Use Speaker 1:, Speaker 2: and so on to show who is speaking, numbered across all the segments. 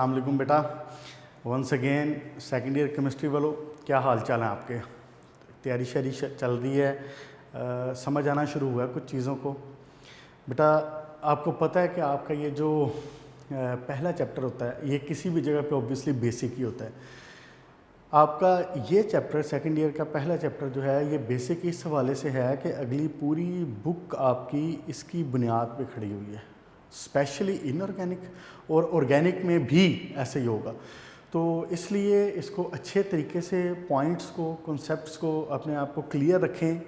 Speaker 1: अस्सलाम वालेकुम बेटा। Once again second year chemistry वालों, क्या हाल चाल है आपके? तैयारी शैरी चल रही है? समझ आना शुरू हुआ है कुछ चीज़ों को? बेटा आपको पता है कि आपका ये जो पहला चैप्टर होता है ये किसी भी जगह पे ऑब्वियसली बेसिक ही होता है। आपका ये चैप्टर सेकेंड ईयर का पहला चैप्टर जो है ये बेसिक इस हवाले से है कि अगली पूरी बुक आपकी इसकी बुनियाद पे खड़ी हुई है, स्पेशली इनऑर्गेनिक और ऑर्गेनिक में भी ऐसे ही होगा। तो इसलिए इसको अच्छे तरीके से पॉइंट्स को, कॉन्सेप्ट्स को अपने आप को क्लियर रखें।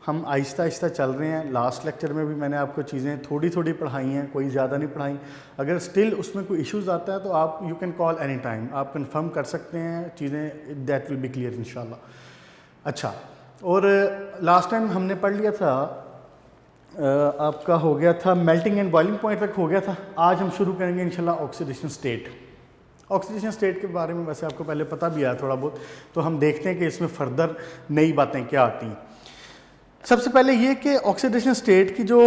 Speaker 1: हम आहिस्ता आहिस्ता चल रहे हैं। लास्ट लेक्चर में भी मैंने आपको चीज़ें थोड़ी थोड़ी पढ़ाई हैं, कोई ज़्यादा नहीं पढ़ाई। अगर स्टिल उसमें कोई इश्यूज़ आता है तो आप you can call any time, आप कंफर्म कर सकते हैं चीज़ें, दैट विल बी क्लियर इंशाल्लाह। अच्छा, और लास्ट टाइम हमने पढ़ लिया था, आपका हो गया था मेल्टिंग एंड बॉइलिंग पॉइंट तक हो गया था। आज हम शुरू करेंगे इंशाल्लाह ऑक्सीडेशन स्टेट। ऑक्सीडेशन स्टेट के बारे में वैसे आपको पहले पता भी आया थोड़ा बहुत, तो हम देखते हैं कि इसमें फर्दर नई बातें क्या आती हैं। सबसे पहले ये कि ऑक्सीडेशन स्टेट की जो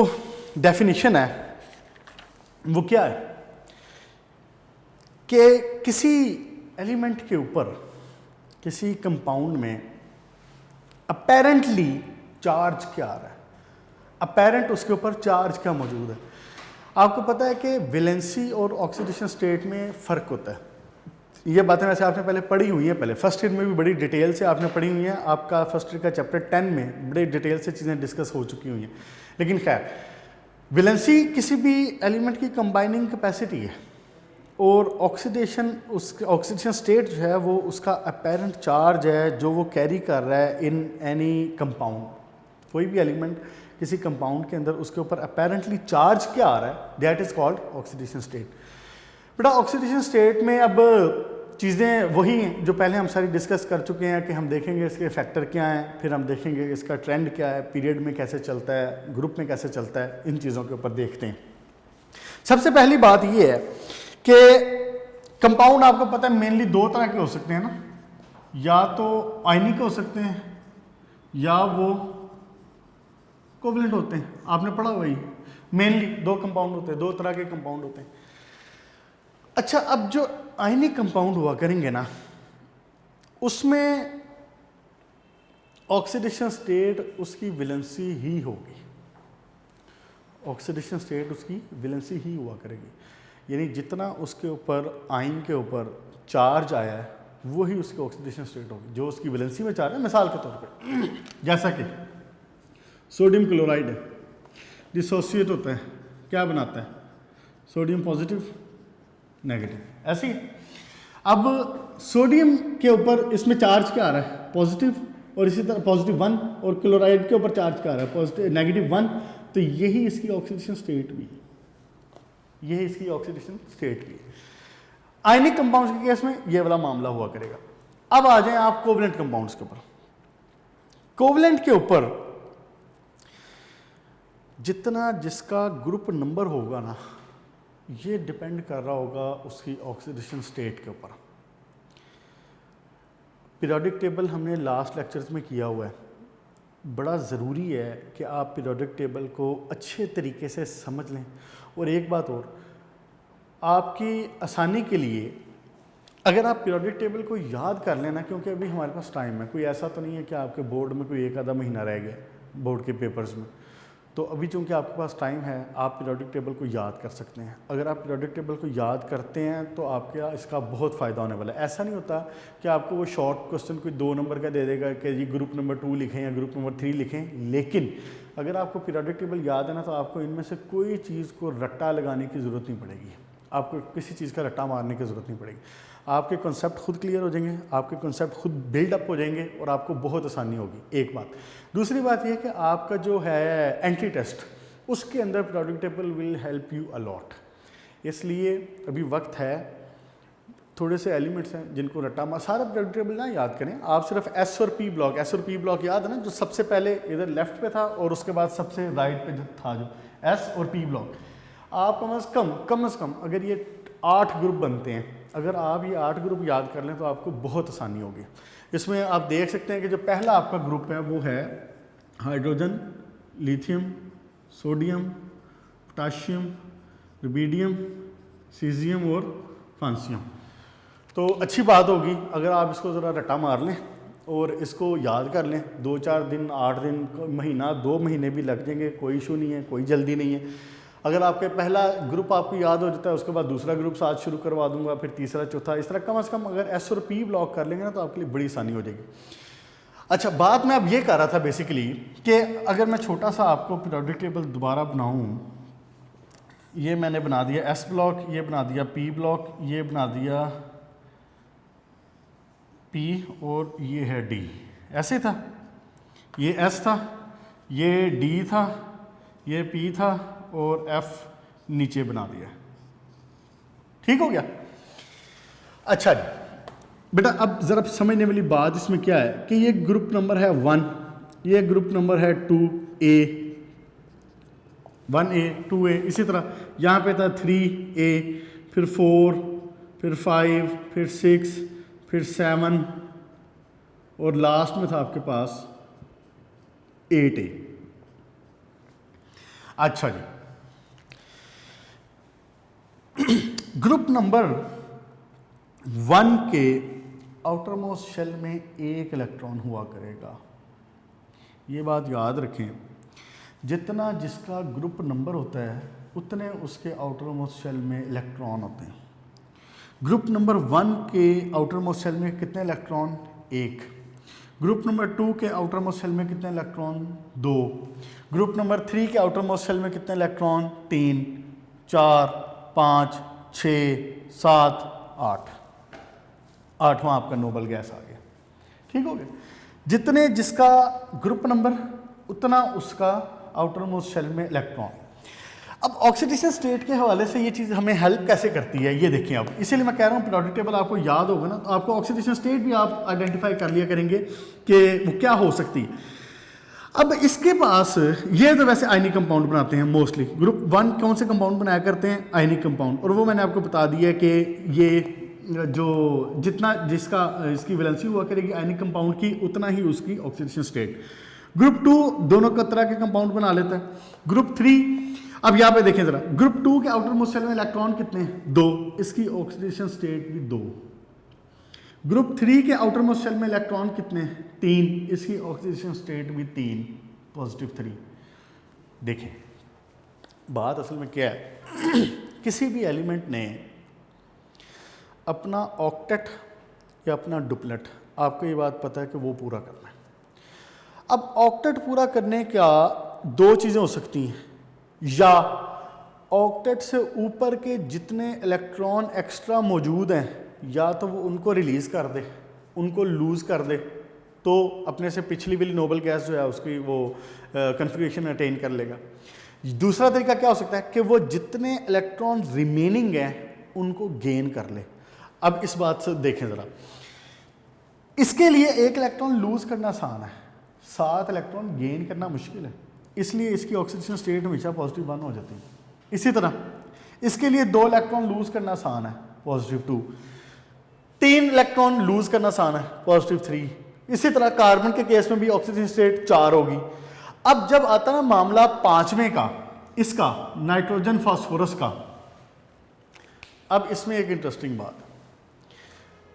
Speaker 1: डेफिनेशन है वो क्या है कि किसी एलिमेंट के ऊपर, किसी कंपाउंड में अपेरेंटली चार्ज क्या आ रहा है, अपेरेंट उसके ऊपर चार्ज क्या मौजूद है। आपको पता है कि वैलेंसी और ऑक्सीडेशन स्टेट में फ़र्क होता है। ये बातें वैसे आपने पहले पढ़ी हुई हैं, पहले फर्स्ट ईयर में भी बड़ी डिटेल से आपने पढ़ी हुई हैं। आपका फर्स्ट ईयर का चैप्टर 10 में बड़े डिटेल से चीज़ें डिस्कस हो चुकी हुई हैं। लेकिन खैर, वैलेंसी किसी भी एलिमेंट की कंबाइनिंग कैपेसिटी है और ऑक्सीडेशन स्टेट जो है वो उसका अपेरेंट चार्ज है जो वो कैरी कर रहा है इन एनी कंपाउंड। कोई भी एलिमेंट किसी कंपाउंड के अंदर उसके ऊपर अपेरेंटली चार्ज क्या आ रहा है, that is called oxidation state. बेटा ऑक्सीडेशन स्टेट में अब चीज़ें वही हैं जो पहले हम सारी डिस्कस कर चुके हैं कि हम देखेंगे इसके फैक्टर क्या हैं, फिर हम देखेंगे इसका ट्रेंड क्या है, पीरियड में कैसे चलता है, ग्रुप में कैसे चलता है, इन चीज़ों के ऊपर देखते हैं। सबसे पहली बात ये है कि कंपाउंड आपको पता है मेनली दो तरह के हो सकते हैं ना, या तो आयनिक हो सकते हैं या वो कोवलेंट होते हैं। आपने पढ़ा वही, मेनली दो कंपाउंड होते हैं, दो तरह के कंपाउंड होते हैं। अच्छा, अब जो आयनिक कंपाउंड हुआ करेंगे ना, उसमें ऑक्सीडेशन स्टेट उसकी वैलेंसी ही होगी। ऑक्सीडेशन स्टेट उसकी वैलेंसी ही हुआ करेगी, यानी जितना उसके ऊपर आयन के ऊपर चार्ज आया है वही उसकी ऑक्सीडेशन स्टेट होगी, जो उसकी वैलेंसी में चार्ज है। मिसाल के तौर पे जैसा कि सोडियम क्लोराइड है, डिसोसिएट होता है, क्या बनाता है? सोडियम पॉजिटिव नेगेटिव, ऐसे ही। अब सोडियम के ऊपर इसमें चार्ज क्या आ रहा है? पॉजिटिव, और इसी तरह पॉजिटिव 1, और क्लोराइड के ऊपर चार्ज क्या आ रहा है? पॉजिटिव -1। तो यही इसकी ऑक्सीडेशन स्टेट भी, यही इसकी ऑक्सीडेशन स्टेट भी। आयनिक कंपाउंड्स के केस में ये वाला मामला हुआ करेगा। अब आ जाएं आप कोवलेंट कंपाउंड्स के ऊपर। कोवलेंट के ऊपर जितना जिसका ग्रुप नंबर होगा ना, ये डिपेंड कर रहा होगा उसकी ऑक्सीडेशन स्टेट के ऊपर। पीरियोडिक टेबल हमने लास्ट लेक्चर्स में किया हुआ है। बड़ा ज़रूरी है कि आप पीरियोडिक टेबल को अच्छे तरीके से समझ लें। और एक बात और, आपकी आसानी के लिए अगर आप पीरियोडिक टेबल को याद कर लेना, क्योंकि अभी हमारे पास टाइम है, कोई ऐसा तो नहीं है कि आपके बोर्ड में कोई एक आधा महीना रह गया बोर्ड के पेपर्स में, तो अभी चूंकि आपके पास टाइम है आप पीरियोडिक टेबल को याद कर सकते हैं। अगर आप पीरियोडिक टेबल को याद करते हैं तो आपके इसका बहुत फ़ायदा होने वाला है। ऐसा नहीं होता कि आपको वो शॉर्ट क्वेश्चन कोई 2 नंबर का दे देगा कि जी ग्रुप नंबर 2 लिखें या ग्रुप नंबर 3 लिखें, लेकिन अगर आपको पीरियोडिक टेबल याद है ना तो आपको इनमें से कोई चीज़ को रट्टा लगाने की ज़रूरत नहीं पड़ेगी, आपको किसी चीज़ का रट्टा मारने की ज़रूरत नहीं पड़ेगी। आपके कॉन्सेप्ट खुद क्लियर हो जाएंगे, आपके कॉन्सेप्ट खुद बिल्डअप हो जाएंगे और आपको बहुत आसानी होगी। एक बात। दूसरी बात यह कि आपका जो है एंट्री टेस्ट, उसके अंदर periodic table will help you a lot. इसलिए अभी वक्त है, थोड़े से एलिमेंट्स हैं जिनको रट्टा मार, सारा पीरियोडिक टेबल ना याद करें आप, सिर्फ एस और पी ब्लॉक, एस और पी ब्लॉक याद है ना, जो सबसे पहले इधर लेफ्ट पे था और उसके बाद सबसे राइट पे जो था, जो एस और पी ब्लॉक। आप कम से कम अगर ये 8 ग्रुप बनते हैं, अगर आप ये 8 ग्रुप याद कर लें तो आपको बहुत आसानी होगी। इसमें आप देख सकते हैं कि जो पहला आपका ग्रुप है वो है hydrogen, lithium, sodium, potassium, rubidium, caesium और फ्रांसियम। तो अच्छी बात होगी अगर आप इसको ज़रा रट्टा मार लें और इसको याद कर लें। 2-4 दिन, 8 दिन, महीना, 2 महीने भी लग जाएंगे, कोई इशू नहीं है, कोई जल्दी नहीं है। अगर आपके पहला ग्रुप आपको याद हो जाता है, उसके बाद दूसरा ग्रुप साथ शुरू करवा दूंगा, फिर तीसरा, चौथा, इस तरह कम से कम अगर एस और पी ब्लॉक कर लेंगे ना तो आपके लिए बड़ी आसानी हो जाएगी। अच्छा, बात मैं अब ये कर रहा था बेसिकली कि अगर मैं छोटा सा आपको पीरियोडिक टेबल दोबारा बनाऊं, ये मैंने बना दिया एस ब्लॉक, ये बना दिया पी ब्लॉक, ये बना दिया पी और ये है डी, ऐसे था। ये एस था, ये डी था, ये पी था और एफ नीचे बना दिया। ठीक हो गया? अच्छा जी बेटा, अब ज़रा समझने वाली बात इसमें क्या है कि ये ग्रुप नंबर है 1, ये ग्रुप नंबर है 2A, 1A 2A, इसी तरह यहाँ पे था 3A, फिर 4, फिर 5, फिर 6, फिर 7 और लास्ट में था आपके पास 8A। अच्छा जी, ग्रुप नंबर 1 के आउटर मोस्ट शेल में 1 इलेक्ट्रॉन हुआ करेगा। ये बात याद रखें, जितना जिसका ग्रुप नंबर होता है उतने उसके आउटर मोस्ट शेल में इलेक्ट्रॉन होते हैं। ग्रुप नंबर 1 के आउटर मोस्ट शेल में कितने इलेक्ट्रॉन? 1। ग्रुप नंबर 2 के आउटर मोस्ट शेल में कितने इलेक्ट्रॉन? 2। ग्रुप नंबर 3 के आउटर मोस्ट शेल में कितने इलेक्ट्रॉन? 3, 4, 5, 6, 7, 8। 8वां आपका नोबल गैस आ गया। ठीक हो गया? जितने जिसका ग्रुप नंबर उतना उसका आउटर मोस्ट शेल में इलेक्ट्रॉन। अब ऑक्सीडेशन स्टेट के हवाले से ये चीज़ हमें हेल्प कैसे करती है ये देखें। अब इसीलिए मैं कह रहा हूँ पीरियोडिक टेबल आपको याद होगा ना, तो आपको ऑक्सीडेशन स्टेट भी आप आइडेंटिफाई कर लिया करेंगे कि वो क्या हो सकती है। अब इसके पास ये तो वैसे आयनिक कंपाउंड बनाते हैं मोस्टली। ग्रुप 1 कौन से कंपाउंड बनाया करते हैं? Ionic compound. और वो मैंने आपको बता दिया कि ये जो जितना जिसका इसकी वैलेंसी हुआ करेगी आयनिक कंपाउंड की, उतना ही उसकी ऑक्सीडेशन स्टेट। ग्रुप 2 दोनों का तरह के कंपाउंड बना लेता है। ग्रुप 3, अब यहाँ पे देखें जरा, ग्रुप 2 के आउटर मोस्ट शेल में इलेक्ट्रॉन कितने हैं? 2, इसकी ऑक्सीडेशन स्टेट भी 2। ग्रुप 3 के आउटर मोस्ट शेल में इलेक्ट्रॉन कितने हैं? 3, इसकी ऑक्सीडेशन स्टेट भी 3, पॉजिटिव 3। देखें बात असल में क्या है किसी भी एलिमेंट ने अपना ऑक्टेट या अपना डुप्लेट, आपको ये बात पता है कि वो पूरा करना है। अब ऑक्टेट पूरा करने का 2 चीज़ें हो सकती हैं, या ऑक्टेट से ऊपर के जितने इलेक्ट्रॉन एक्स्ट्रा मौजूद हैं या तो वो उनको रिलीज़ कर दे, उनको लूज़ कर दे, तो अपने से पिछली वाली नोबल गैस जो है उसकी वो कन्फिगरेशन अटेन कर लेगा। दूसरा तरीका क्या हो सकता है कि वो जितने इलेक्ट्रॉन रिमेनिंग हैं उनको गेन कर ले। अब इस बात से देखें ज़रा, इसके लिए 1 इलेक्ट्रॉन लूज़ करना आसान है, 7 इलेक्ट्रॉन गेन करना मुश्किल है, इसलिए इसकी ऑक्सीडेशन स्टेट हमेशा पॉजिटिव 1 हो जाती है। इसी तरह इसके लिए 2 इलेक्ट्रॉन लूज़ करना आसान है, पॉजिटिव 2। 3 इलेक्ट्रॉन लूज़ करना आसान है, पॉजिटिव 3। इसी तरह कार्बन के केस में भी ऑक्सीजन स्टेट 4 होगी। अब जब आता ना मामला 5वें का, इसका नाइट्रोजन फास्फोरस का, अब इसमें एक इंटरेस्टिंग बात,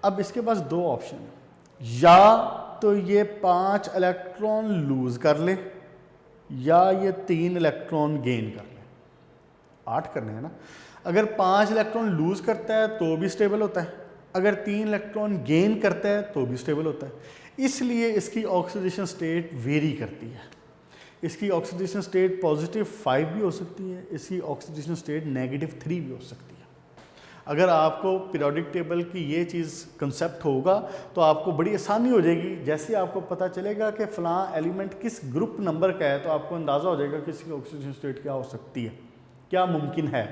Speaker 1: अब इसके पास 2 ऑप्शन है, या तो ये 5 इलेक्ट्रॉन लूज कर ले या ये 3 इलेक्ट्रॉन गेन कर ले। 8 करने हैं ना। अगर 5 इलेक्ट्रॉन लूज करता है तो भी स्टेबल होता है, अगर 3 इलेक्ट्रॉन गेन करता है तो भी स्टेबल होता है। इसलिए इसकी ऑक्सीडेशन स्टेट वेरी करती है। इसकी ऑक्सीडेशन स्टेट पॉजिटिव 5 भी हो सकती है, इसकी ऑक्सीडेशन स्टेट नेगेटिव 3 भी हो सकती है। अगर आपको पीरियोडिक टेबल की ये चीज़ कंसेप्ट होगा तो आपको बड़ी आसानी हो जाएगी। जैसे आपको पता चलेगा कि फ़लाँ एलिमेंट किस ग्रुप नंबर का है तो आपको अंदाज़ा हो जाएगा कि इसकी ऑक्सीडेशन स्टेट क्या हो सकती है, क्या मुमकिन है।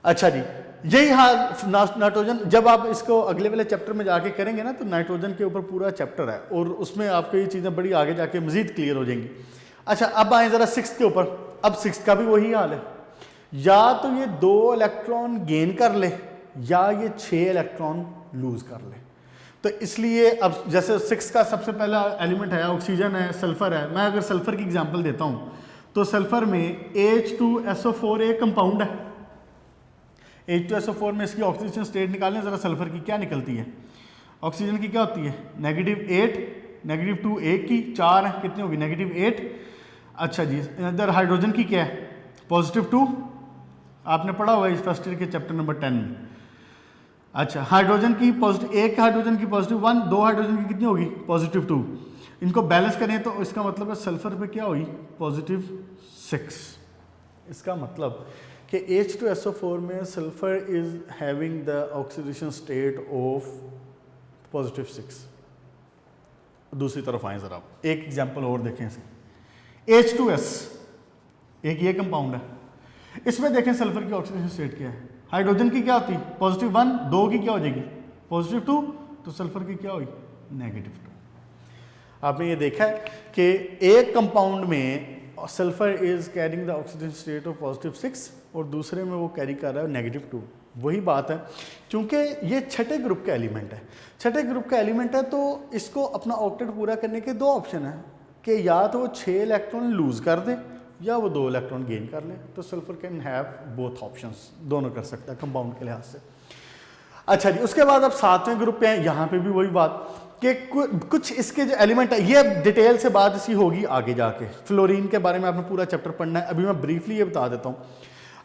Speaker 1: अच्छा जी, यही हाल नाइट्रोजन, जब आप इसको अगले वाले चैप्टर में जाके करेंगे ना तो नाइट्रोजन के ऊपर पूरा चैप्टर है और उसमें आपको ये चीज़ें बड़ी आगे जाके मज़ीद क्लियर हो जाएंगी। अच्छा, अब आए ज़रा 6 के ऊपर। अब 6 का भी वही हाल है, या तो ये 2 इलेक्ट्रॉन गेन कर ले या ये 6 इलेक्ट्रॉन लूज कर ले। तो इसलिए अब जैसे 6 का सबसे पहला एलिमेंट है ऑक्सीजन है, सल्फर है। मैं अगर सल्फर की एग्जांपल देता हूँ तो सल्फर में H2SO4 एक कंपाउंड है, H2SO4 में इसकी ऑक्सीजन स्टेट निकालें ज़रा, सल्फर की क्या निकलती है? ऑक्सीजन की क्या होती है? -8, -2 एक की, 4 है, कितनी होगी? -8। अच्छा जी, इधर हाइड्रोजन की क्या है? +2, आपने पढ़ा हुआ है इस फर्स्ट ईयर के चैप्टर नंबर 10 में। अच्छा, हाइड्रोजन की पॉजिटिव, एक हाइड्रोजन की +1, 2 हाइड्रोजन की कितनी होगी? +2। इनको बैलेंस करें तो इसका मतलब है सल्फर पे क्या होगी? +6। इसका मतलब कि H2SO4 में sulphur is having the oxidation state of +6। दूसरी तरफ आए ज़रा, एक एग्जांपल और देखें इसकी। H2S एक ये कंपाउंड है, इसमें देखें सल्फर की ऑक्सीडेशन स्टेट क्या है? हाइड्रोजन की क्या होती है? +1, 2 की क्या हो जाएगी? +2, तो सल्फर की क्या होगी? -2। आपने ये देखा है कि एक कंपाउंड में sulphur is carrying the oxidation state of +6 और दूसरे में वो कैरी कर रहा है -2। वही बात है, क्योंकि ये छठे ग्रुप का एलिमेंट है। छठे ग्रुप का एलिमेंट है तो इसको अपना ऑक्टेट पूरा करने के 2 ऑप्शन हैं कि या तो वो 6 इलेक्ट्रॉन लूज कर दे या वो 2 इलेक्ट्रॉन गेन कर ले। तो sulphur can have both options, दोनों कर सकता है कंपाउंड के लिहाज से। अच्छा जी, उसके बाद अब 7वें ग्रुप पे हैं, यहाँ पे भी वही बात कि कुछ इसके जो एलिमेंट है, ये डिटेल से बात इसी होगी आगे जाके। फ्लोरीन के बारे में आपने पूरा चैप्टर पढ़ना है, अभी मैं ब्रीफली ये बता देता हूँ।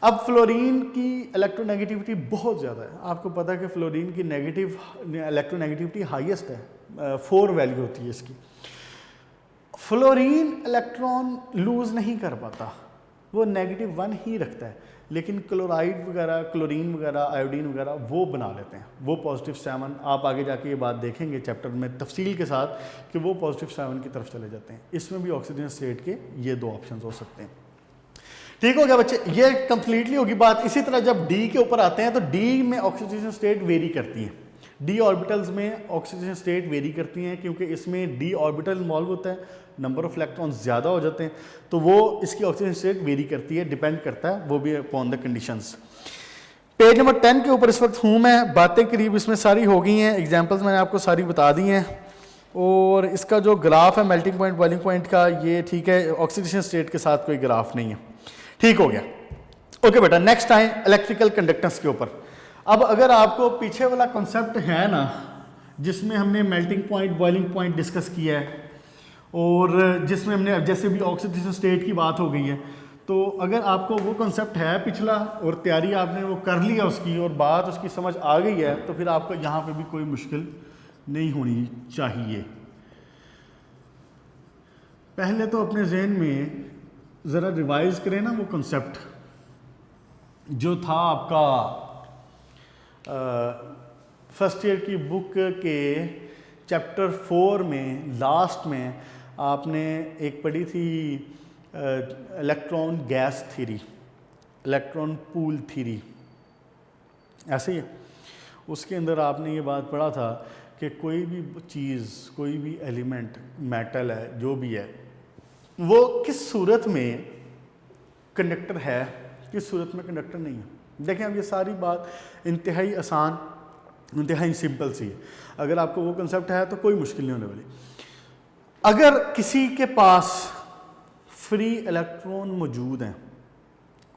Speaker 1: अब फ्लोरीन की इलेक्ट्रोनेगेटिविटी बहुत ज़्यादा है। आपको पता है कि फ्लोरीन की इलेक्ट्रोनेगेटिविटी हाईएस्ट है, 4 वैल्यू होती है इसकी। फ्लोरीन इलेक्ट्रॉन लूज नहीं कर पाता, वो -1 ही रखता है, लेकिन क्लोराइड वगैरह, क्लोरीन वगैरह, आयोडीन वगैरह वो बना लेते हैं, वो +7। आप आगे जाके ये बात देखेंगे चैप्टर में तफसील के साथ कि वो +7 की तरफ चले जाते हैं। इसमें भी ऑक्सीजन स्टेट के ये 2 ऑप्शन हो सकते हैं। ठीक हो गया बच्चे, ये कंप्लीटली होगी बात। इसी तरह जब डी के ऊपर आते हैं तो डी में ऑक्सीजन स्टेट वेरी करती है। डी ऑर्बिटल्स में ऑक्सीजन स्टेट वेरी करती हैं क्योंकि इसमें डी ऑर्बिटल इन्वॉल्व होता है, नंबर ऑफ इलेक्ट्रॉन ज़्यादा हो जाते हैं, तो वो इसकी ऑक्सीजन स्टेट वेरी करती है, डिपेंड करता है वो भी upon the conditions. Page number 10 के ऊपर इस वक्त हूँ मैं, बातें करीब इसमें सारी हो गई हैं, एग्जांपल्स मैंने आपको सारी बता दी हैं। और इसका जो ग्राफ है मेल्टिंग पॉइंट बॉइलिंग पॉइंट का, ये ठीक है, ऑक्सीडेशन स्टेट के साथ कोई ग्राफ नहीं है। ठीक हो गया, ओके बेटा। नेक्स्ट आए इलेक्ट्रिकल कंडक्टेंस के ऊपर। अब अगर आपको पीछे वाला कॉन्सेप्ट है ना, जिसमें हमने melting point boiling point discuss किया है और जिसमें हमने जैसे भी ऑक्सीडेशन स्टेट की बात हो गई है, तो अगर आपको वो कॉन्सेप्ट है पिछला और तैयारी आपने वो कर लिया उसकी और बात उसकी समझ आ गई है, तो फिर आपको यहाँ पे भी कोई मुश्किल नहीं होनी चाहिए। पहले तो अपने जहन में ज़रा रिवाइज करें ना वो कॉन्सेप्ट जो था आपका फर्स्ट ईयर की बुक के चैप्टर 4 में लास्ट में आपने एक पढ़ी थी electron gas theory, electron pool theory, ऐसे ही है। उसके अंदर आपने ये बात पढ़ा था कि कोई भी चीज़, कोई भी एलिमेंट, मेटल है, जो भी है, वो किस सूरत में कंडक्टर है, किस सूरत में कंडक्टर नहीं है। देखें अब ये सारी बात इंतहाई आसान, इंतहाई सिंपल सी है। अगर आपको वो कंसेप्ट है तो कोई मुश्किल नहीं होने वाली। अगर किसी के पास फ्री इलेक्ट्रॉन मौजूद हैं,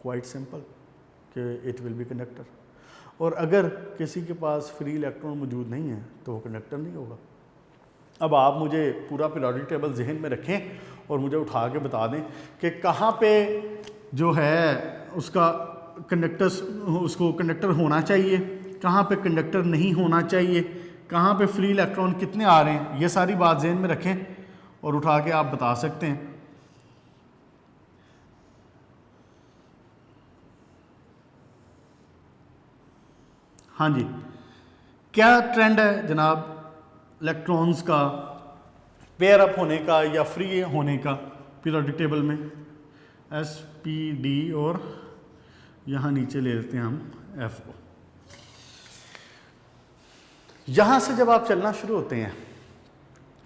Speaker 1: क्वाइट सिंपल कि इट विल बी कंडक्टर। और अगर किसी के पास फ्री इलेक्ट्रॉन मौजूद नहीं है तो वो कंडक्टर नहीं होगा। अब आप मुझे पूरा पीरियोडिक टेबल जहन में रखें और मुझे उठा के बता दें कि कहाँ पे जो है उसका कंडक्टर्स, उसको कंडक्टर होना चाहिए, कहाँ पे कंडक्टर नहीं होना चाहिए, कहाँ पे फ्री इलेक्ट्रॉन कितने आ रहे हैं, ये सारी बात जहन में रखें और उठा के आप बता सकते हैं। हाँ जी, क्या ट्रेंड है जनाब इलेक्ट्रॉन्स का पेयर अप होने का या फ्री होने का पीरियोडिक टेबल में? एस पी डी और यहाँ नीचे ले लेते हैं हम एफ को। यहाँ से जब आप चलना शुरू होते हैं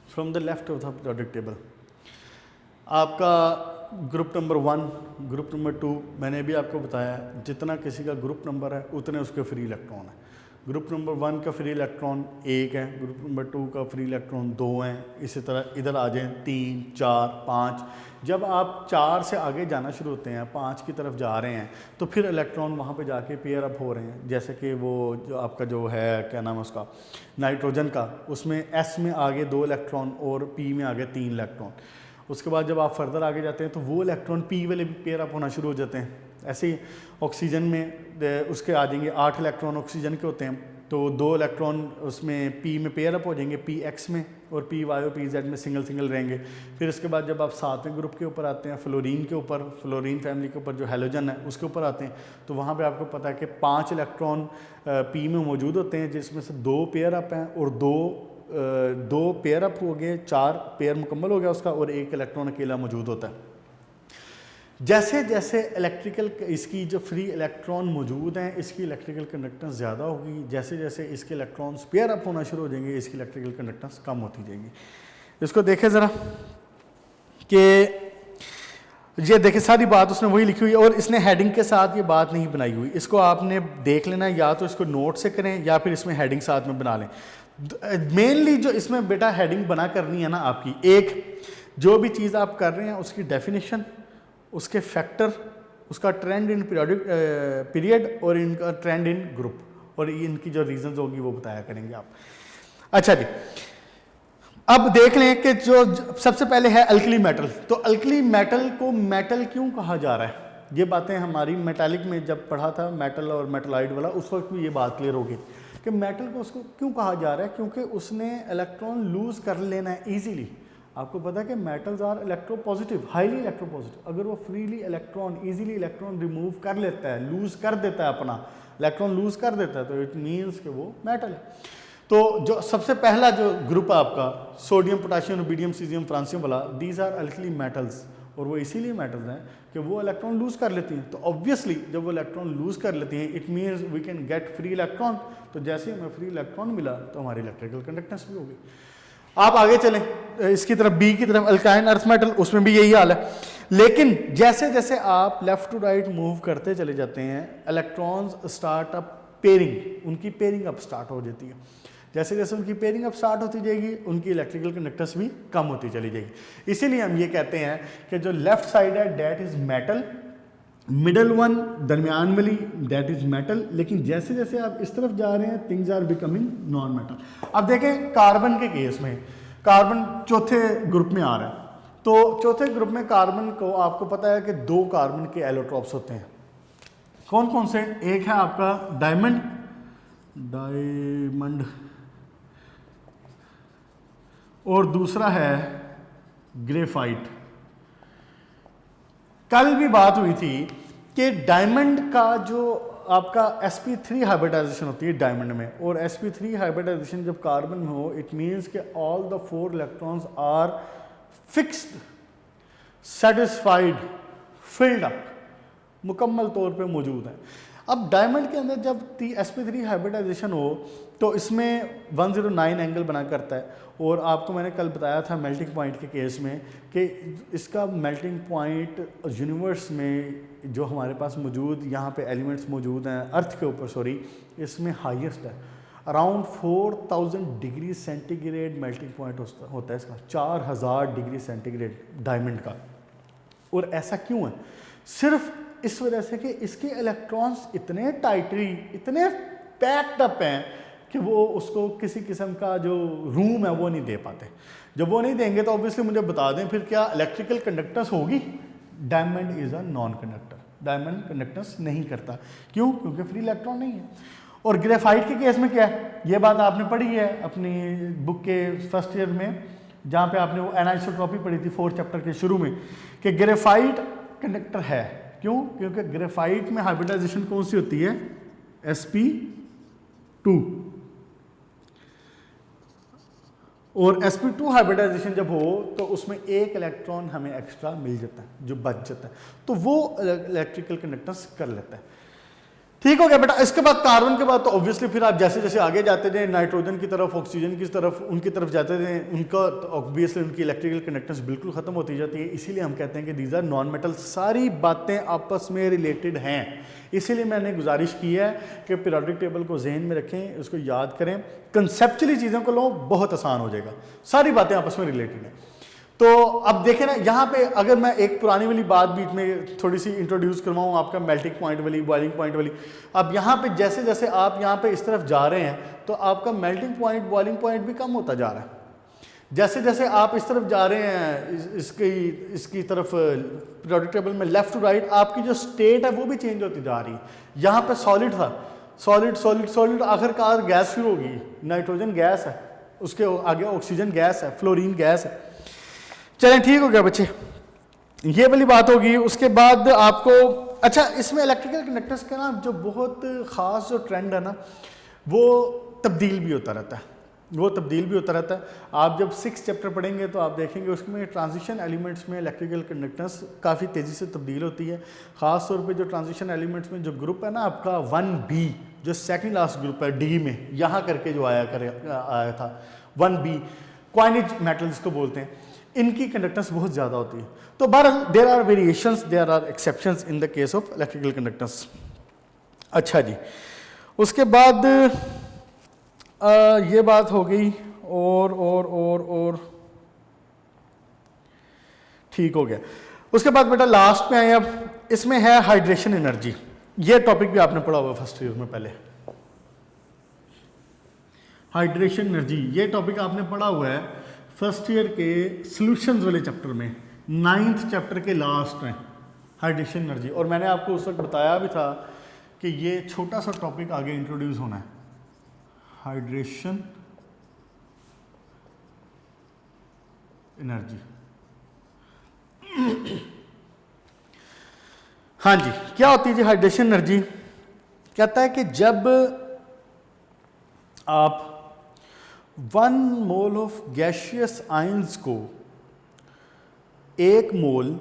Speaker 1: from the left of the periodic table, आपका ग्रुप नंबर 1, ग्रुप नंबर 2, मैंने भी आपको बताया जितना किसी का ग्रुप नंबर है उतने उसके फ्री इलेक्ट्रॉन है। ग्रुप नंबर 1 का फ्री इलेक्ट्रॉन 1 है, ग्रुप नंबर 2 का फ्री इलेक्ट्रॉन 2 हैं। इसी तरह इधर आ जाएं 3, 4, 5। जब आप 4 से आगे जाना शुरू होते हैं, 5 की तरफ जा रहे हैं, तो फिर इलेक्ट्रॉन वहाँ पे जाके पेयर अप हो रहे हैं। जैसे कि वो जो आपका जो है क्या नाम है उसका, नाइट्रोजन का, उसमें S में आगे 2 इलेक्ट्रॉन और P में आगे 3 इलेक्ट्रॉन। उसके बाद जब आप फर्दर आगे जाते हैं तो वो इलेक्ट्रॉन P वाले भी पेयर अप होना शुरू हो जाते हैं। ऐसे ही ऑक्सीजन में उसके आ जाएंगे 8 इलेक्ट्रॉन ऑक्सीजन के होते हैं, तो 2 इलेक्ट्रॉन उसमें P में पेयर अप हो जाएंगे, PX में, और PY और PZ में सिंगल सिंगल रहेंगे। फिर इसके बाद जब आप 7वें ग्रुप के ऊपर आते हैं, फ्लोरीन के ऊपर, फ्लोरीन फैमिली के ऊपर जो हैलोजन है उसके ऊपर आते हैं, तो वहाँ पे आपको पता है कि 5 इलेक्ट्रॉन P में मौजूद होते हैं, जिसमें से 2 पेयर अप हैं और 2 पेयर अप हो गए, 4 पेयर मुकम्मल हो गया उसका, और 1 इलेक्ट्रॉन अकेला मौजूद होता है। जैसे जैसे इलेक्ट्रिकल इसकी जो फ्री इलेक्ट्रॉन मौजूद हैं, इसकी इलेक्ट्रिकल कंडक्टेंस ज़्यादा होगी। जैसे जैसे इसके इलेक्ट्रॉन्स पेयर अप होना शुरू हो जाएंगे, इसकी इलेक्ट्रिकल कंडक्टेंस कम होती जाएगी। इसको देखें ज़रा कि ये देखें, सारी बात उसने वही लिखी हुई है और इसने हेडिंग के साथ ये बात नहीं बनाई हुई। इसको आपने देख लेना, या तो इसको नोट से करें या फिर इसमें हेडिंग साथ में बना लें। मेनली जो इसमें बेटा हेडिंग बना करनी है ना आपकी, एक जो भी चीज़ आप कर रहे हैं उसकी डेफिनेशन, उसके फैक्टर, उसका ट्रेंड इन पीरियड और इनका ट्रेंड इन ग्रुप, और इनकी जो रीजंस होगी वो बताया करेंगे आप। अच्छा जी, अब देख लें कि जो सबसे पहले है अल्कली मेटल। तो अल्कली मेटल को मेटल क्यों कहा जा रहा है, ये बातें हमारी मेटालिक में जब पढ़ा था, मेटल और मेटलाइड वाला, उस वक्त भी ये बात क्लियर होगी कि मेटल को उसको क्यों कहा जा रहा है, क्योंकि उसने इलेक्ट्रॉन लूज कर लेना है ईजीली। आपको पता है कि metals are electropositive, highly electropositive. अगर वो freely electron easily electron remove कर लेता है, लूज कर देता है, अपना इलेक्ट्रॉन लूज कर देता है, तो इट मीन्स कि वो मेटल है। तो जो सबसे पहला जो ग्रुप है आपका, sodium, potassium, rubidium, caesium, francium वाला, दीज आर अल्कली मेटल्स, और वो इसीलिए मेटल्स हैं कि वो इलेक्ट्रॉन लूज कर लेती हैं। तो ऑब्वियसली जब वो इलेक्ट्रॉन लूज कर लेती हैं, it means we can get free electron. तो जैसे ही हमें फ्री इलेक्ट्रॉन मिला तो हमारी इलेक्ट्रिकल कंडक्टेंस भी होगी। आप आगे चलें इसकी तरफ, बी की तरफ, अल्काइन अर्थ मेटल, उसमें भी यही हाल है। लेकिन जैसे जैसे आप लेफ्ट टू राइट मूव करते चले जाते हैं, इलेक्ट्रॉन्स स्टार्ट अप पेयरिंग, उनकी पेयरिंग अप स्टार्ट हो जाती है। जैसे जैसे उनकी पेयरिंग अप स्टार्ट होती जाएगी, उनकी इलेक्ट्रिकल कंडक्टेंस भी कम होती चली जाएगी। इसीलिए हम ये कहते हैं कि जो लेफ्ट साइड है that is metal, middle one दरमियान वाली दैट इज मेटल। लेकिन जैसे जैसे आप इस तरफ जा रहे हैं, things are becoming non metal. अब देखें कार्बन के केस में, कार्बन चौथे ग्रुप में आ रहा है। तो चौथे ग्रुप में कार्बन को आपको पता है कि 2 कार्बन के एलोट्रॉप्स होते हैं। कौन कौन से? एक है आपका डायमंड, और दूसरा है ग्रेफाइट। कल भी बात हुई थी कि डायमंड का जो आपका sp3 हाइब्रिडाइजेशन होती है डायमंड में, और sp3 हाइब्रिडाइजेशन जब कार्बन में हो, इट मीन्स कि all the 4 electrons are fixed, satisfied, filled up, मुकम्मल तौर पे मौजूद है। अब डायमंड के अंदर जब sp3 हाइब्रिडाइजेशन हो तो इसमें 109 एंगल बना करता है। और आपको मैंने कल बताया था मेल्टिंग पॉइंट के केस में कि इसका मेल्टिंग पॉइंट यूनिवर्स में जो हमारे पास मौजूद यहाँ पे एलिमेंट्स मौजूद हैं अर्थ के ऊपर, सॉरी, इसमें हाईएस्ट है। Around 4000 degree centigrade melting point होता है इसका, 4000 डिग्री सेंटीग्रेड डायमंड का। और ऐसा क्यों है? सिर्फ इस वजह से कि इसके इलेक्ट्रॉन्स इतने टाइटली, इतने पैक्ड अप हैं कि वो उसको किसी किस्म का जो रूम है वो नहीं दे पाते। जब वो नहीं देंगे तो ऑब्वियसली मुझे बता दें फिर क्या इलेक्ट्रिकल कंडक्टेंस होगी? Diamond is a non conductor, diamond conductance नहीं करता। क्यों? क्योंकि फ्री इलेक्ट्रॉन नहीं है। और ग्रेफाइट के केस में क्या है? ये बात आपने पढ़ी है अपनी बुक के फर्स्ट ईयर में, जहाँ पे आपने वो एनाइसोट्रॉपी पढ़ी थी 4th चैप्टर के शुरू में, कि ग्रेफाइट कंडक्टर है। क्यों? क्योंकि ग्रेफाइट में हाइब्रिडाइजेशन कौन सी होती है? sp2। और sp2 हाइब्रिडाइजेशन जब हो तो उसमें 1 इलेक्ट्रॉन हमें एक्स्ट्रा मिल जाता है जो बच जाता है, तो वो इलेक्ट्रिकल कंडक्टेंस कर लेता है। ठीक हो गया बेटा। इसके बाद कार्बन के बाद तो ऑब्वियसली फिर आप जैसे जैसे आगे जाते थे नाइट्रोजन की तरफ, ऑक्सीजन की तरफ, उनकी तरफ जाते थे, उनका ऑब्वियसली उनकी इलेक्ट्रिकल कंडक्टेंस बिल्कुल ख़त्म होती जाती है। इसीलिए हम कहते हैं कि दीज आर नॉन मेटल। सारी बातें आपस में रिलेटेड हैं। इसीलिए मैंने गुजारिश की है कि पीरियोडिक टेबल को जहन में रखें, उसको याद करें, कंसेप्चुअली चीज़ों को लो, बहुत आसान हो जाएगा। सारी बातें आपस में रिलेटेड हैं। तो अब देखें ना, यहाँ पे अगर मैं एक पुरानी वाली बात बीच में थोड़ी सी इंट्रोड्यूस करवाऊँ, आपका मेल्टिंग पॉइंट वाली, बॉइलिंग पॉइंट वाली। अब यहाँ पे जैसे जैसे आप यहाँ पे इस तरफ जा रहे हैं तो आपका मेल्टिंग पॉइंट, बॉइलिंग पॉइंट भी कम होता जा रहा है। जैसे जैसे आप इस तरफ जा रहे हैं, इसकी तरफ पीरियोडिक टेबल में लेफ्ट टू राइट, आपकी जो स्टेट है वो भी चेंज होती जा रही है। यहाँ पे सॉलिड था, सॉलिड सॉलिड सॉलिड, आखिरकार गैस शुरू होगी, नाइट्रोजन गैस है, उसके आगे ऑक्सीजन गैस है, फ्लोरीन गैस है। चलें ठीक हो गया बच्चे, ये वाली बात होगी। उसके बाद आपको, अच्छा इसमें इलेक्ट्रिकल कंडक्टर्स का ना जो बहुत ख़ास जो ट्रेंड है ना, वो तब्दील भी होता रहता है, वो तब्दील भी होता रहता है। आप जब 6 चैप्टर पढ़ेंगे तो आप देखेंगे उसमें ट्रांजिशन एलिमेंट्स में इलेक्ट्रिकल कंडक्टेंस काफ़ी तेज़ी से तब्दील होती है। ख़ास तौर पे जो ट्रांजिशन एलिमेंट्स में जो ग्रुप है ना आपका 1B, जो सेकंड लास्ट ग्रुप है डी में, यहाँ करके जो आया था 1B, क्वाइनेज मेटल जिसको बोलते हैं, इनकी कंडक्टेंस बहुत ज़्यादा होती है। तो बहरहाल there are variations, there are exceptions in the case of electrical conductance. अच्छा जी, उसके बाद ये बात हो गई, और ठीक हो गया। उसके बाद बेटा लास्ट में आए, अब इसमें है हाइड्रेशन एनर्जी। ये टॉपिक भी आपने पढ़ा हुआ फर्स्ट ईयर में पहले, हाइड्रेशन एनर्जी, ये टॉपिक आपने पढ़ा हुआ है फर्स्ट ईयर के सॉल्यूशंस वाले चैप्टर में, 9th चैप्टर के लास्ट में, हाइड्रेशन एनर्जी। और मैंने आपको उस वक्त बताया भी था कि ये छोटा सा टॉपिक आगे इंट्रोड्यूस होना है, हाइड्रेशन एनर्जी। हाँ जी, क्या होती है जी हाइड्रेशन एनर्जी? कहता है कि जब आप 1 मोल ऑफ गैशियस आयंस को 1 मोल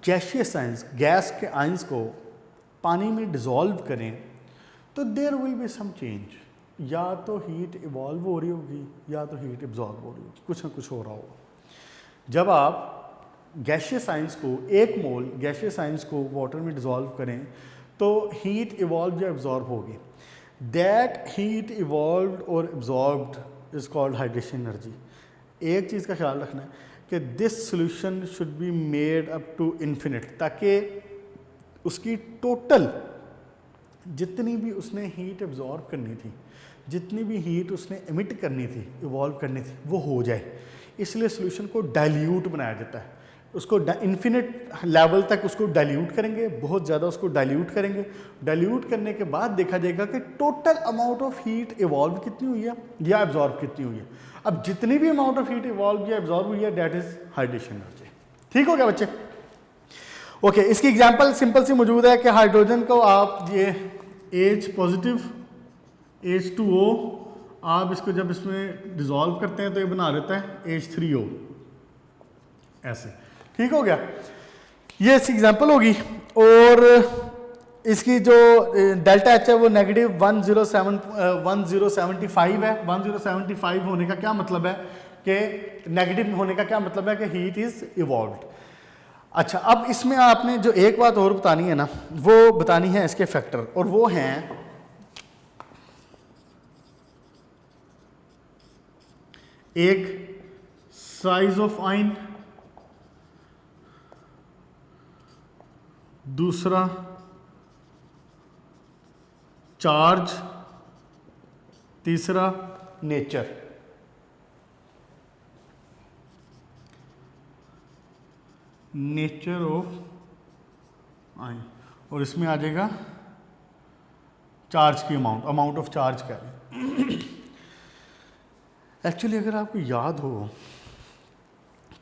Speaker 1: गैशियस आयंस, गैस के आयंस को पानी में डिज़ोल्व करें तो there will be some change. या तो हीट इवॉल्व हो रही होगी या तो हीट एब्जॉर्ब हो रही होगी, कुछ ना कुछ हो रहा होगा। जब आप गैशियस आयंस को 1 मोल गैशियस आयंस को वाटर में डिज़ोल्व करें तो हीट इवॉल्व या एब्जॉर्ब होगी। दैट हीट इवॉल्व्ड और absorbed is called hydration energy. एक चीज़ का ख्याल रखना है कि this solution should be made up to infinite, ताकि उसकी टोटल जितनी भी उसने हीट एब्जॉर्ब करनी थी, जितनी भी हीट उसने एमिट करनी थी, इवॉल्व करनी थी, वो हो जाए। इसलिए सोल्यूशन को डाइल्यूट बनाया जाता है। उसको इन्फिनिट लेवल तक उसको डाइल्यूट करेंगे, बहुत ज़्यादा उसको डाइल्यूट करेंगे। डाइल्यूट करने के बाद देखा जाएगा कि total amount of heat evolve कितनी हुई है या एब्जॉर्ब कितनी हुई है। अब जितनी भी अमाउंट ऑफ हीट इवॉल्व या एब्जॉर्ब हुई है, दैट इज हाइड्रेशन एनर्जी। ठीक हो गया बच्चे? ओके, इसकी एग्जांपल सिंपल सी मौजूद है कि हाइड्रोजन को आप ये H पॉजिटिव H2O, आप इसको जब इसमें डिज़ोल्व करते हैं तो ये बना देता है H3O, ऐसे। ठीक हो गया, ये इसकी एग्जांपल होगी। और इसकी जो डेल्टा एच है वो नेगेटिव 1075 है। 1075 होने का क्या मतलब है कि नेगेटिव होने का क्या मतलब है कि हीट इज इवॉल्व्ड। अच्छा, अब इसमें आपने जो एक बात और बतानी है ना, वो बतानी है इसके फैक्टर, और वो हैं एक साइज ऑफ आयन, दूसरा चार्ज, तीसरा नेचर। नेचर ऑफ आयन, और इसमें आ जाएगा चार्ज की अमाउंट, अमाउंट ऑफ चार्ज क्या है। एक्चुअली अगर आपको याद हो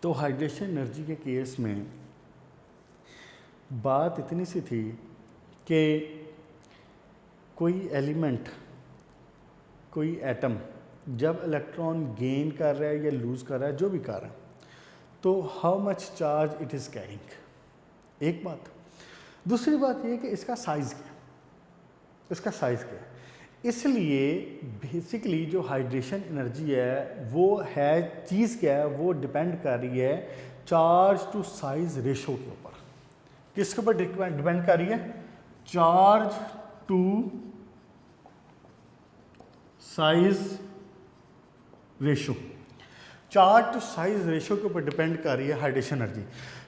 Speaker 1: तो हाइड्रेशन एनर्जी के केस में बात इतनी सी थी कि कोई एलिमेंट, कोई एटम जब इलेक्ट्रॉन गेन कर रहा है या लूज़ कर रहा है, जो भी कर रहा है, तो how much charge it is carrying, एक बात। दूसरी बात ये कि इसका साइज़ क्या है, उसका साइज़ क्या है। इसलिए बेसिकली जो हाइड्रेशन एनर्जी है वो है चीज़ क्या है, वो डिपेंड कर रही है चार्ज टू साइज रेशो के ऊपर। किसके ऊपर डिपेंड कर रही है? Charge to size ratio. Charge to size ratio के ऊपर डिपेंड कर रही है हाइड्रेशन एनर्जी।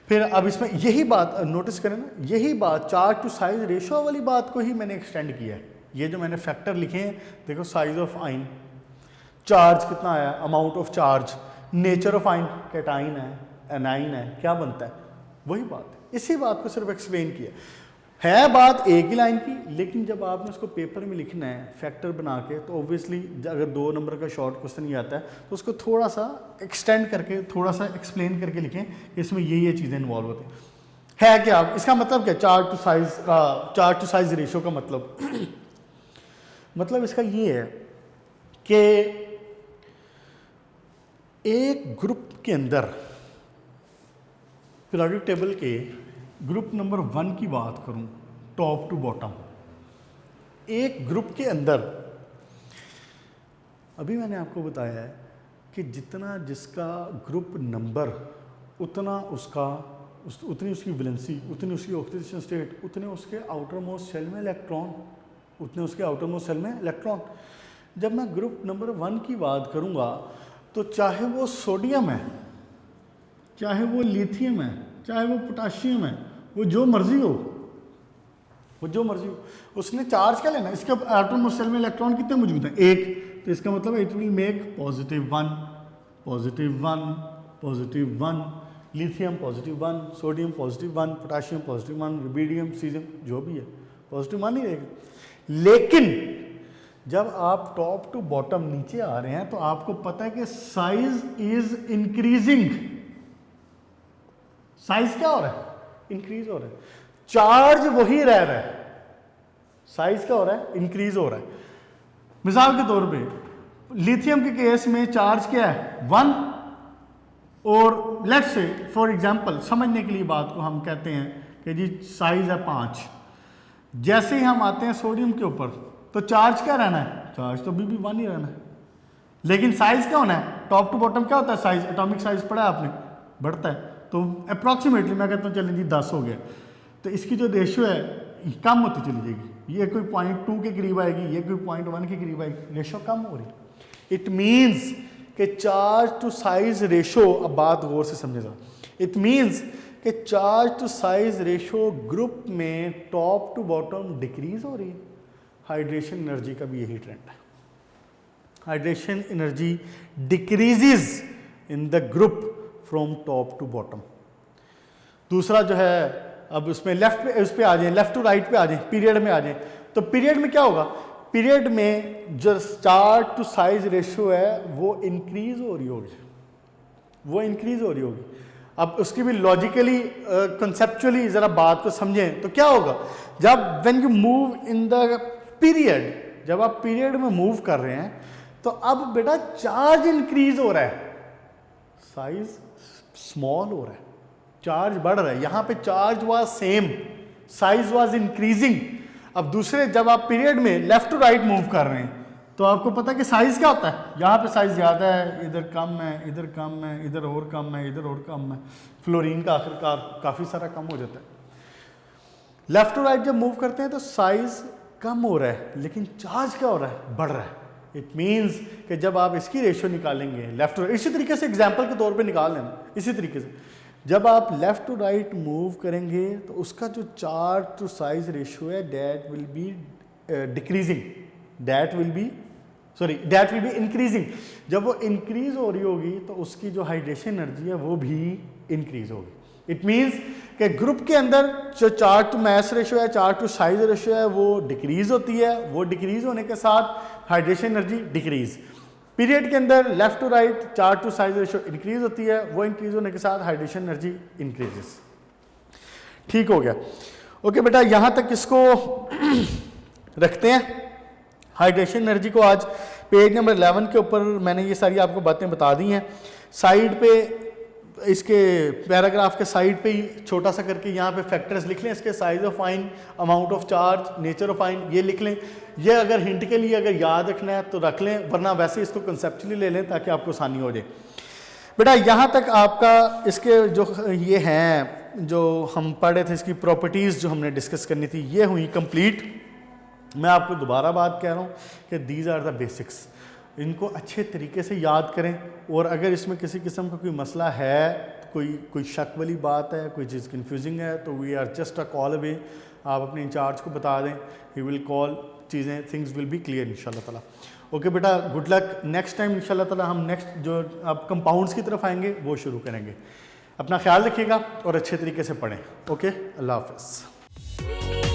Speaker 1: फिर अब इसमें यही बात नोटिस करें ना, यही बात चार्ज टू साइज रेशो वाली बात को ही मैंने एक्सटेंड किया है। ये जो मैंने फैक्टर लिखे हैं, देखो साइज ऑफ आइन, चार्ज कितना आया, amount of charge, nature of आइन, कैटाइन है, एनाइन है, क्या बनता है, वही बात है। इसी बात को सिर्फ एक्सप्लेन किया है बात एक ही लाइन की, लेकिन जब आपने उसको पेपर में लिखना है फैक्टर बना के, तो ऑब्वियसली अगर 2 नंबर का शॉर्ट क्वेश्चन ही आता है तो उसको थोड़ा सा एक्सटेंड करके, थोड़ा सा एक्सप्लेन करके लिखें कि इसमें ये चीज़ें इन्वॉल्व होती है क्या। इसका मतलब क्या, चार्ज टू साइज रेशो का मतलब इसका ये है कि एक ग्रुप के अंदर, पीरियोडिक टेबल के ग्रुप नंबर 1 की बात करूं, टॉप टू बॉटम, एक ग्रुप के अंदर अभी मैंने आपको बताया है कि जितना जिसका ग्रुप नंबर उतना उतनी उसकी वैलेंसी, उतनी उसकी ऑक्सीडेशन स्टेट, उतने उसके आउटर मोस्ट सेल में इलेक्ट्रॉन, उतने उसके आउटर मोस्ट सेल में इलेक्ट्रॉन। जब मैं ग्रुप नंबर 1 की बात करूंगा तो चाहे वो सोडियम है, चाहे वो लिथियम है, चाहे वो पोटाशियम है, वो जो मर्जी हो, उसने चार्ज क्या लेना, इसके आउटर मोस्ट सेल में इलेक्ट्रॉन कितने मौजूद हैं, 1, तो इसका मतलब it will make +1, +1, lithium +1, sodium +1, potassium +1, rubidium, caesium जो भी है +1 ही रहेगा। लेकिन जब आप टॉप टू बॉटम नीचे आ रहे हैं तो आपको पता है कि साइज इज इंक्रीजिंग। साइज क्या हो रहा है, इंक्रीज हो रहा है, चार्ज वही रह रहा है, साइज क्या हो रहा है, इंक्रीज हो रहा है। मिसाल के तौर पे लिथियम के केस में चार्ज क्या है, 1, और लेट्स से फॉर एग्जांपल समझने के लिए बात को हम कहते हैं कि जी साइज है 5। जैसे ही हम आते हैं सोडियम के ऊपर तो चार्ज क्या रहना है, चार्ज तो भी 1 ही रहना है, लेकिन साइज क्या होना है, टॉप टू बॉटम क्या होता है, साइज, एटॉमिक साइज पढ़ा है आपने, बढ़ता है, तो अप्रॉक्सीमेटली मैं कहता हूँ चलें जी 10 हो गया, तो इसकी जो रेशियो है कम होती चली जाएगी, ये कोई 0.2 के करीब आएगी, ये कोई 0.1 के करीब आएगी, रेशियो कम हो रही। इट मीन्स कि चार्ज टू साइज रेशियो, अब बात गौर से समझेगा, इट मीन्स कि charge to size ratio group में टॉप टू बॉटम डिक्रीज हो रही है। हाइड्रेशन एनर्जी का भी यही ट्रेंड है, hydration energy decreases in the group from top to bottom. दूसरा जो है, अब उसमें उस पे आ जाए, लेफ्ट टू राइट पे आ जाए, पीरियड में आ जाए, तो पीरियड में क्या होगा, पीरियड में जो चार्ज टू साइज रेशियो है वो इंक्रीज हो रही होगी, अब उसकी भी लॉजिकली कंसेप्चुअली जरा बात को समझें तो क्या होगा, जब when you move in the period, जब आप पीरियड में मूव कर रहे हैं तो अब बेटा चार्ज इंक्रीज हो रहा है, साइज स्मॉल हो रहा है, चार्ज बढ़ रहा है। यहां पे charge was same, size was increasing. अब दूसरे जब आप पीरियड में लेफ्ट टू राइट मूव कर रहे हैं तो आपको पता है कि साइज क्या होता है, यहाँ पे साइज ज़्यादा है, इधर कम है, इधर कम है, इधर और कम है, इधर और कम है, फ्लोरीन का आखिरकार काफ़ी सारा कम हो जाता है। लेफ्ट टू राइट जब मूव करते हैं तो साइज कम हो रहा है, लेकिन चार्ज क्या हो रहा है, बढ़ रहा है। इट मीन्स कि जब आप इसकी रेशियो निकालेंगे लेफ्ट टू राइट, इसी तरीके से एग्जाम्पल के तौर पर निकाल लेना, इसी तरीके से जब आप लेफ्ट टू राइट मूव करेंगे तो उसका जो चार्ज टू साइज रेशियो है that will be decreasing, that will be increasing. जब वो इंक्रीज हो रही होगी तो उसकी जो हाइड्रेशन एनर्जी है वो भी इंक्रीज होगी। इट मीन्स कि ग्रुप के अंदर जो चार्ज टू मास रेशियो है, चार्ज टू साइज रेशियो है, वो डिक्रीज होती है, वो डिक्रीज होने के साथ हाइड्रेशन एनर्जी डिक्रीज। पीरियड के अंदर left to right charge to size ratio increase होती है, वो इंक्रीज होने के साथ हाइड्रेशन एनर्जी इंक्रीजेस। ठीक हो गया, ओके बेटा, यहां तक इसको रखते हैं। हाइड्रेशन एनर्जी को आज पेज नंबर 11 के ऊपर मैंने ये सारी आपको बातें बता दी हैं। साइड पे इसके पैराग्राफ के साइड पे ही छोटा सा करके यहाँ पे फैक्टर्स लिख लें इसके, साइज ऑफ आइन, amount of charge, nature of आइन, ये लिख लें। ये अगर हिंट के लिए अगर याद रखना है तो रख लें, वरना वैसे इसको कंसेप्चुअली ले लें ताकि आपको आसानी हो जाए। बेटा यहाँ तक आपका इसके जो ये हैं जो हम पढ़ रहे थे, इसकी प्रॉपर्टीज़ जो हमने डिस्कस करनी थी, ये हुई कंप्लीट। मैं आपको दोबारा बात कह रहा हूँ कि दीज आर द बेसिक्स, इनको अच्छे तरीके से याद करें। और अगर इसमें किसी किस्म का कोई मसला है, कोई शक वाली बात है, कोई चीज़ कंफ्यूजिंग है, तो we are just a call away. आप अपने इंचार्ज को बता दें, ही विल कॉल, चीज़ें थिंग्स विल बी क्लियर इंशाल्लाह ताला। ओके बेटा, गुड लक। नेक्स्ट टाइम इंशाल्लाह ताला हम नेक्स्ट जो आप कंपाउंड्स की तरफ आएंगे वो शुरू करेंगे। अपना ख्याल रखिएगा और अच्छे तरीके से पढ़ें। ओके, अल्लाह हाफ़िज़।